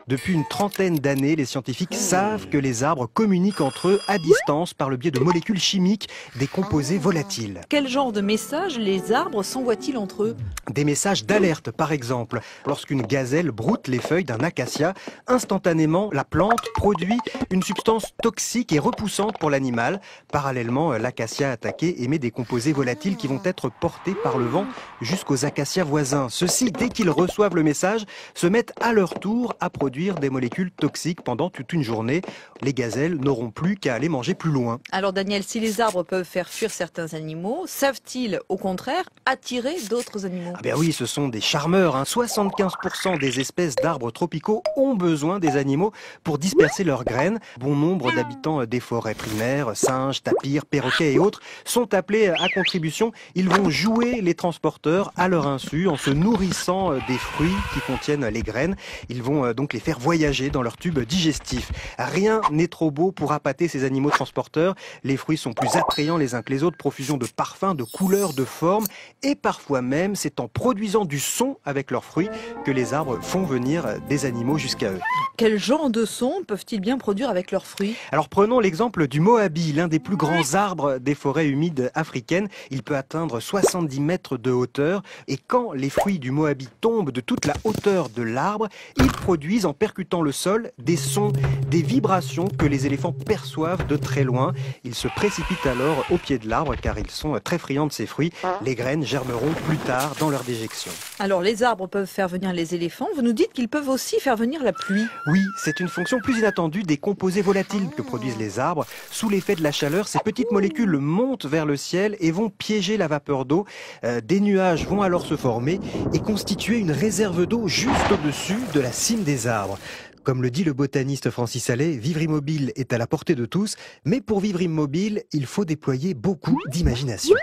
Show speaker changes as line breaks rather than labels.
Depuis une trentaine d'années, les scientifiques savent que les arbres communiquent entre eux à distance par le biais de molécules chimiques, des composés volatiles.
Quel genre de messages les arbres s'envoient-ils entre eux?
Des messages d'alerte, par exemple. Lorsqu'une gazelle broute les feuilles d'un acacia, instantanément, la plante produit une substance toxique et repoussante pour l'animal. Parallèlement, l'acacia attaqué émet des composés volatiles qui vont être portés par le vent jusqu'aux acacias voisins. Ceux-ci, dès qu'ils reçoivent le message, se mettent à leur tour à produire des molécules toxiques pendant toute une journée. Les gazelles n'auront plus qu'à aller manger plus loin.
Alors Daniel, si les arbres peuvent faire fuir certains animaux, savent-ils au contraire attirer d'autres animaux?
Ah ben oui, ce sont des charmeurs. 75% des espèces d'arbres tropicaux ont besoin des animaux pour disperser leurs graines. Bon nombre d'habitants des forêts primaires, singes, tapirs, perroquets et autres, sont appelés à contribution. Ils vont jouer les transporteurs à leur insu en se nourrissant des fruits qui contiennent les graines. Ils vont donc les faire voyager dans leur tube digestif. Rien n'est trop beau pour appâter ces animaux transporteurs. Les fruits sont plus attrayants les uns que les autres, profusion de parfums, de couleurs, de formes. Et parfois même, c'est en produisant du son avec leurs fruits que les arbres font venir des animaux jusqu'à eux.
Quel genre de son peuvent-ils bien produire avec leurs fruits?
Alors prenons l'exemple du moabi, l'un des plus grands arbres des forêts humides africaines. Il peut atteindre 70 mètres de hauteur. Et quand les fruits du moabi tombent de toute la hauteur de l'arbre, ils produisent en percutant le sol des sons, des vibrations que les éléphants perçoivent de très loin. Ils se précipitent alors au pied de l'arbre car ils sont très friands de ces fruits. Les graines germeront plus tard dans leur déjection.
Alors les arbres peuvent faire venir les éléphants. Vous nous dites qu'ils peuvent aussi faire venir la pluie.
Oui, c'est une fonction plus inattendue des composés volatiles que produisent les arbres. Sous l'effet de la chaleur, ces petites molécules montent vers le ciel et vont piéger la vapeur d'eau. Des nuages vont alors se former et constituer une réserve d'eau juste au-dessus de la cime des arbres. Comme le dit le botaniste Francis Allais, vivre immobile est à la portée de tous, mais pour vivre immobile, il faut déployer beaucoup d'imagination.